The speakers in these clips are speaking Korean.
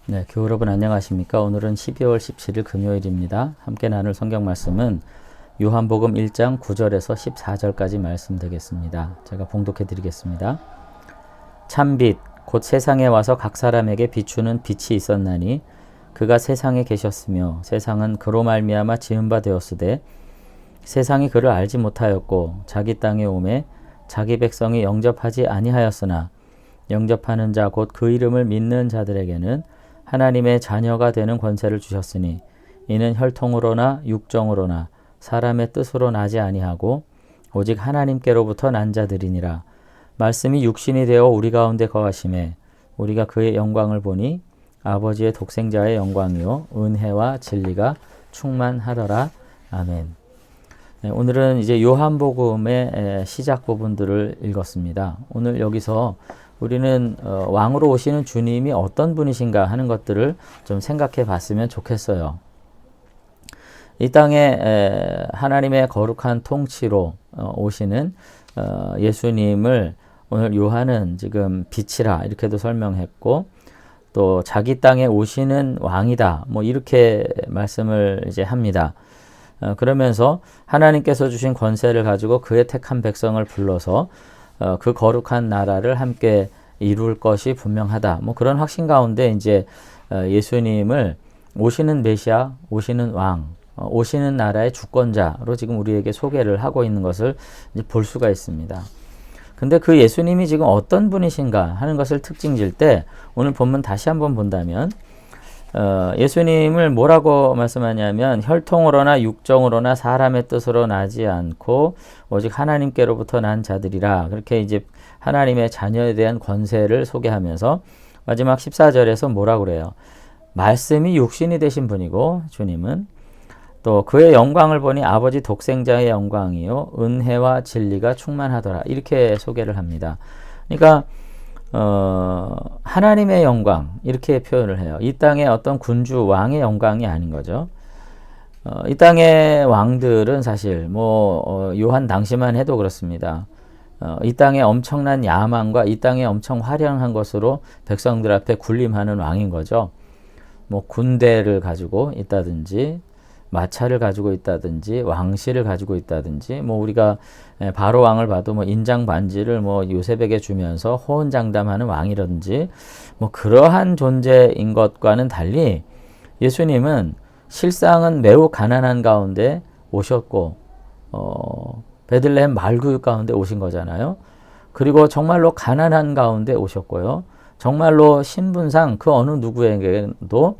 네, 교우 여러분 안녕하십니까? 오늘은 12월 17일 금요일입니다. 함께 나눌 성경 말씀은 요한복음 1장 9절에서 14절까지 말씀 되겠습니다. 제가 봉독해 드리겠습니다. 참빛 곧 세상에 와서 각 사람에게 비추는 빛이 있었나니 그가 세상에 계셨으며 세상은 그로 말미암아 지은 바 되었으되 세상이 그를 알지 못하였고 자기 땅에 오매 자기 백성이 영접하지 아니하였으나 영접하는 자 곧 그 이름을 믿는 자들에게는 하나님의 자녀가 되는 권세를 주셨으니 이는 혈통으로나 육정으로나 사람의 뜻으로 나지 아니하고 오직 하나님께로부터 난 자들이니라. 말씀이 육신이 되어 우리 가운데 거하심에 우리가 그의 영광을 보니 아버지의 독생자의 영광이요 은혜와 진리가 충만하더라. 아멘. 네, 오늘은 이제 요한복음의 시작 부분들을 읽었습니다. 오늘 여기서 우리는 왕으로 오시는 주님이 어떤 분이신가 하는 것들을 좀 생각해 봤으면 좋겠어요. 이 땅에 하나님의 거룩한 통치로 오시는 예수님을 오늘 요한은 지금 빛이라 이렇게도 설명했고 또 자기 땅에 오시는 왕이다 뭐 이렇게 말씀을 이제 합니다. 그러면서 하나님께서 주신 권세를 가지고 그의 택한 백성을 불러서 그 거룩한 나라를 함께 이룰 것이 분명하다. 뭐 그런 확신 가운데 이제 예수님을 오시는 메시아, 오시는 왕, 오시는 나라의 주권자로 지금 우리에게 소개를 하고 있는 것을 이제 볼 수가 있습니다. 근데 그 예수님이 지금 어떤 분이신가 하는 것을 특징질 때 오늘 본문 다시 한번 본다면 예수님을 뭐라고 말씀하냐면 혈통으로나 육정으로나 사람의 뜻으로 나지 않고 오직 하나님께로부터 난 자들이라 그렇게 이제 하나님의 자녀에 대한 권세를 소개하면서 마지막 14절에서 뭐라고 그래요? 말씀이 육신이 되신 분이고 주님은 또 그의 영광을 보니 아버지 독생자의 영광이요 은혜와 진리가 충만하더라 이렇게 소개를 합니다. 그러니까 하나님의 영광 이렇게 표현을 해요. 이 땅의 어떤 군주 왕의 영광이 아닌 거죠. 이 땅의 왕들은 사실 요한 당시만 해도 그렇습니다. 이 땅의 엄청난 야망과 이 땅의 엄청 화려한 것으로 백성들 앞에 군림하는 왕인 거죠. 군대를 가지고 있다든지 마차를 가지고 있다든지 왕실을 가지고 있다든지 우리가 바로 왕을 봐도 인장 반지를 요셉에게 주면서 호언장담하는 왕이라든지 그러한 존재인 것과는 달리 예수님은 실상은 매우 가난한 가운데 오셨고 베들레헴 말구유 가운데 오신 거잖아요. 그리고 정말로 가난한 가운데 오셨고요. 정말로 신분상 그 어느 누구에게도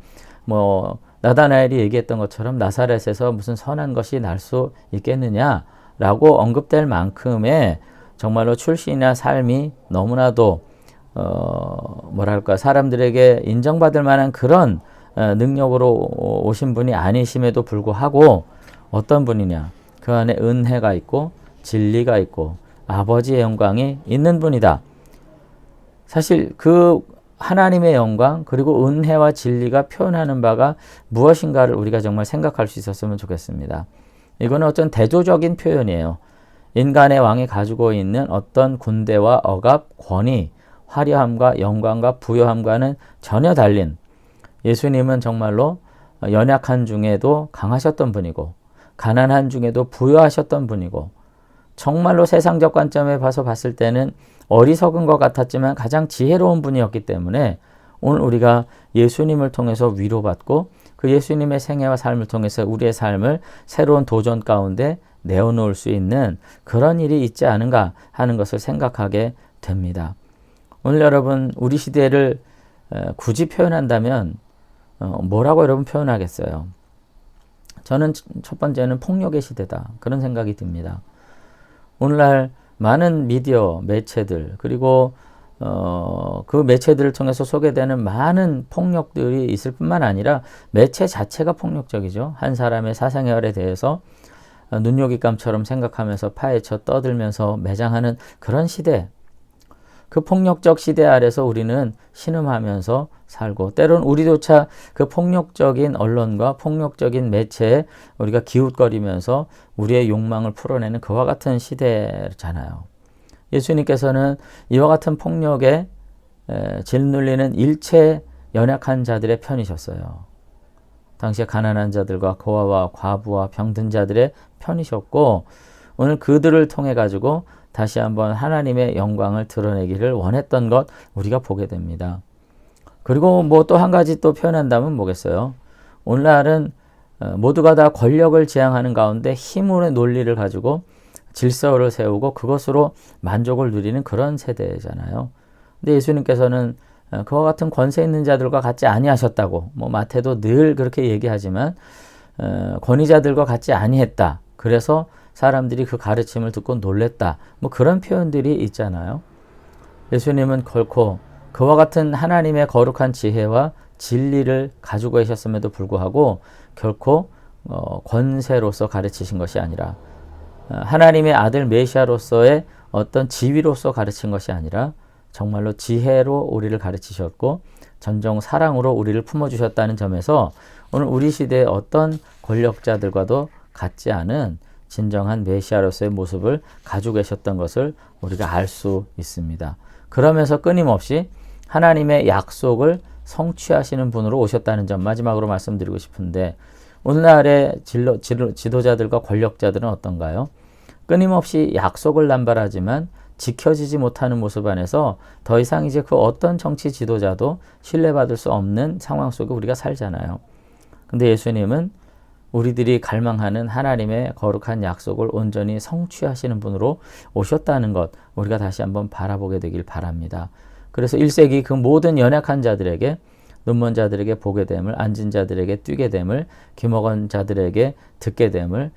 나다나엘이 얘기했던 것처럼 나사렛에서 무슨 선한 것이 날 수 있겠느냐라고 언급될 만큼의 정말로 출신이나 삶이 너무나도 사람들에게 인정받을 만한 그런 능력으로 오신 분이 아니심에도 불구하고 어떤 분이냐? 그 안에 은혜가 있고 진리가 있고 아버지의 영광이 있는 분이다. 사실 그 하나님의 영광 그리고 은혜와 진리가 표현하는 바가 무엇인가를 우리가 정말 생각할 수 있었으면 좋겠습니다. 이거는 어떤 대조적인 표현이에요. 인간의 왕이 가지고 있는 어떤 군대와 억압, 권위, 화려함과 영광과 부요함과는 전혀 달린 예수님은 정말로 연약한 중에도 강하셨던 분이고 가난한 중에도 부요하셨던 분이고 정말로 세상적 관점에 봐서 봤을 때는 어리석은 것 같았지만 가장 지혜로운 분이었기 때문에 오늘 우리가 예수님을 통해서 위로받고 그 예수님의 생애와 삶을 통해서 우리의 삶을 새로운 도전 가운데 내어놓을 수 있는 그런 일이 있지 않은가 하는 것을 생각하게 됩니다. 오늘 여러분 우리 시대를 굳이 표현한다면 뭐라고 여러분 표현하겠어요? 저는 첫 번째는 폭력의 시대다 그런 생각이 듭니다. 오늘날 많은 미디어 매체들 그리고 그 매체들을 통해서 소개되는 많은 폭력들이 있을 뿐만 아니라 매체 자체가 폭력적이죠. 한 사람의 사생활에 대해서 눈요깃감처럼 생각하면서 파헤쳐 떠들면서 매장하는 그런 시대. 그 폭력적 시대 아래서 우리는 신음하면서 살고 때로는 우리조차 그 폭력적인 언론과 폭력적인 매체에 우리가 기웃거리면서 우리의 욕망을 풀어내는 그와 같은 시대잖아요. 예수님께서는 이와 같은 폭력에 짓눌리는 일체 연약한 자들의 편이셨어요. 당시에 가난한 자들과 고아와 과부와 병든 자들의 편이셨고 오늘 그들을 통해 가지고 다시 한번 하나님의 영광을 드러내기를 원했던 것 우리가 보게 됩니다. 그리고 뭐 또 한 가지 또 표현한다면 뭐겠어요? 오늘날은 모두가 다 권력을 지향하는 가운데 힘의 논리를 가지고 질서를 세우고 그것으로 만족을 누리는 그런 세대잖아요. 근데 예수님께서는 그와 같은 권세 있는 자들과 같지 아니하셨다고 뭐 마태도 늘 그렇게 얘기하지만 권위자들과 같지 아니했다. 그래서 사람들이 그 가르침을 듣고 놀랬다. 뭐 그런 표현들이 있잖아요. 예수님은 결코 그와 같은 하나님의 거룩한 지혜와 진리를 가지고 계셨음에도 불구하고 결코 권세로서 가르치신 것이 아니라 하나님의 아들 메시아로서의 어떤 지위로서 가르친 것이 아니라 정말로 지혜로 우리를 가르치셨고 전정 사랑으로 우리를 품어주셨다는 점에서 오늘 우리 시대의 어떤 권력자들과도 같지 않은 진정한 메시아로서의 모습을 가지고 계셨던 것을 우리가 알 수 있습니다. 그러면서 끊임없이 하나님의 약속을 성취하시는 분으로 오셨다는 점 마지막으로 말씀드리고 싶은데 오늘날의 지도자들과 권력자들은 어떤가요? 끊임없이 약속을 남발하지만 지켜지지 못하는 모습 안에서 더 이상 이제 그 어떤 정치 지도자도 신뢰받을 수 없는 상황 속에 우리가 살잖아요. 근데 예수님은 우리들이 갈망하는 하나님의 거룩한 약속을 온전히 성취하시는 분으로 오셨다는 것 우리가 다시 한번 바라보게 되길 바랍니다. 그래서 1세기 그 모든 연약한 자들에게 눈먼 자들에게 보게 됨을 앉은 자들에게 뛰게 됨을 귀먹은 자들에게 듣게 됨을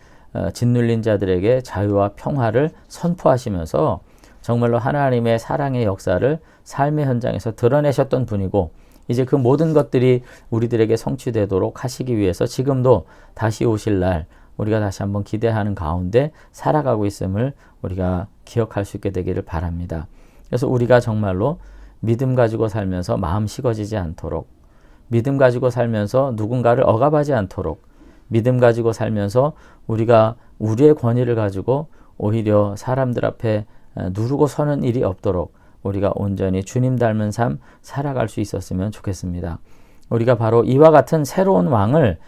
짓눌린 자들에게 자유와 평화를 선포하시면서 정말로 하나님의 사랑의 역사를 삶의 현장에서 드러내셨던 분이고 이제 그 모든 것들이 우리들에게 성취되도록 하시기 위해서 지금도 다시 오실 날 우리가 다시 한번 기대하는 가운데 살아가고 있음을 우리가 기억할 수 있게 되기를 바랍니다. 그래서 우리가 정말로 믿음 가지고 살면서 마음 식어지지 않도록 믿음 가지고 살면서 누군가를 억압하지 않도록 믿음 가지고 살면서 우리가 우리의 권위를 가지고 오히려 사람들 앞에 누르고 서는 일이 없도록 우리가 온전히 주님 닮은 삶 살아갈 수 있었으면 좋겠습니다. 우리가 바로 이와 같은 새로운 왕을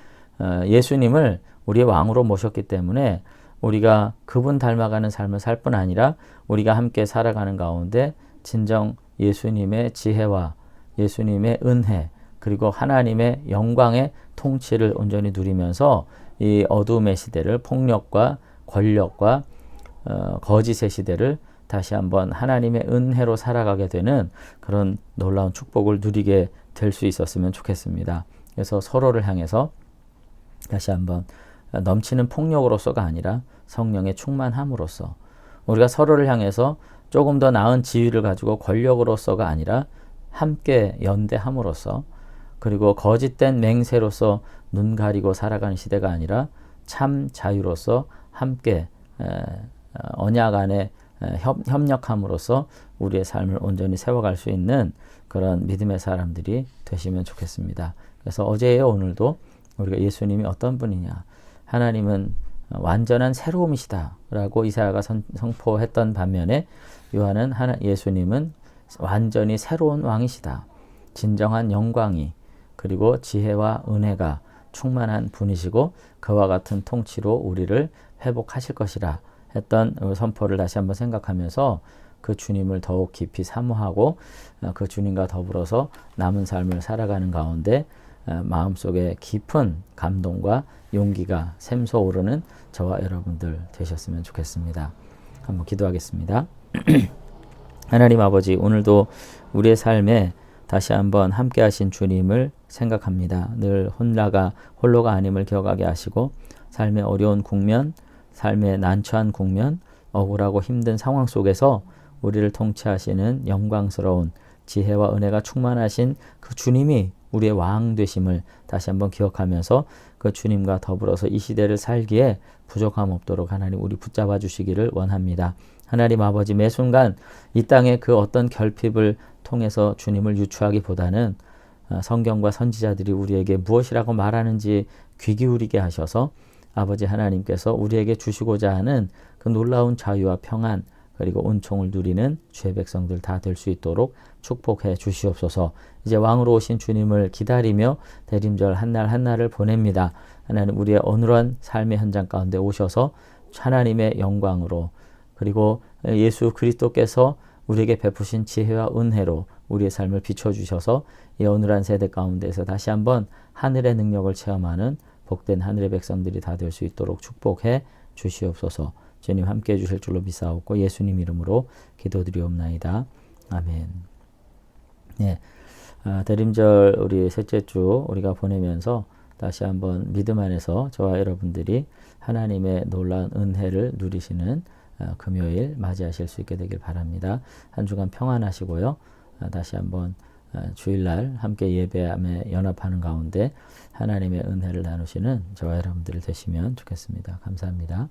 예수님을 우리의 왕으로 모셨기 때문에 우리가 그분 닮아가는 삶을 살 뿐 아니라 우리가 함께 살아가는 가운데 진정 예수님의 지혜와 예수님의 은혜 그리고 하나님의 영광의 통치를 온전히 누리면서 이 어둠의 시대를 폭력과 권력과 거짓의 시대를 다시 한번 하나님의 은혜로 살아가게 되는 그런 놀라운 축복을 누리게 될 수 있었으면 좋겠습니다. 그래서 서로를 향해서 다시 한번 넘치는 폭력으로서가 아니라 성령의 충만함으로써 우리가 서로를 향해서 조금 더 나은 지위를 가지고 권력으로서가 아니라 함께 연대함으로써 그리고 거짓된 맹세로서 눈 가리고 살아가는 시대가 아니라 참 자유로서 함께 언약 안에 협력함으로써 우리의 삶을 온전히 세워갈 수 있는 그런 믿음의 사람들이 되시면 좋겠습니다. 그래서 어제요 오늘도 우리가 예수님이 어떤 분이냐 하나님은 완전한 새로움이시다 라고 이사야가 선포했던 반면에 요한은 예수님은 완전히 새로운 왕이시다. 진정한 영광이 그리고 지혜와 은혜가 충만한 분이시고 그와 같은 통치로 우리를 회복하실 것이라 했던 선포를 다시 한번 생각하면서 그 주님을 더욱 깊이 사모하고 그 주님과 더불어서 남은 삶을 살아가는 가운데 마음속에 깊은 감동과 용기가 샘솟오르는 저와 여러분들 되셨으면 좋겠습니다. 한번 기도하겠습니다. 하나님 아버지 오늘도 우리의 삶에 다시 한번 함께 하신 주님을 생각합니다. 늘 홀로가 아님을 기억하게 하시고 삶의 어려운 국면, 삶의 난처한 국면, 억울하고 힘든 상황 속에서 우리를 통치하시는 영광스러운 지혜와 은혜가 충만하신 그 주님이 우리의 왕 되심을 다시 한번 기억하면서 그 주님과 더불어서 이 시대를 살기에 부족함 없도록 하나님 우리 붙잡아 주시기를 원합니다. 하나님 아버지 매 순간 이 땅의 그 어떤 결핍을 통해서 주님을 유추하기보다는 성경과 선지자들이 우리에게 무엇이라고 말하는지 귀 기울이게 하셔서 아버지 하나님께서 우리에게 주시고자 하는 그 놀라운 자유와 평안 그리고 은총을 누리는 주의 백성들 다 될 수 있도록 축복해 주시옵소서. 이제 왕으로 오신 주님을 기다리며 대림절 한날 한날을 보냅니다. 하나님 우리의 어눌한 삶의 현장 가운데 오셔서 하나님의 영광으로 그리고 예수 그리스도께서 우리에게 베푸신 지혜와 은혜로 우리의 삶을 비춰주셔서 이 어눌한 세대 가운데서 다시 한번 하늘의 능력을 체험하는 복된 하늘의 백성들이 다 될 수 있도록 축복해 주시옵소서. 주님 함께해 주실 줄로 믿사옵고 예수님 이름으로 기도드리옵나이다. 아멘. 네, 대림절 우리 셋째 주 우리가 보내면서 다시 한번 믿음 안에서 저와 여러분들이 하나님의 놀라운 은혜를 누리시는 금요일 맞이하실 수 있게 되길 바랍니다. 한 주간 평안하시고요. 다시 한번 주일날 함께 예배함에 연합하는 가운데 하나님의 은혜를 나누시는 저와 여러분들이 되시면 좋겠습니다. 감사합니다.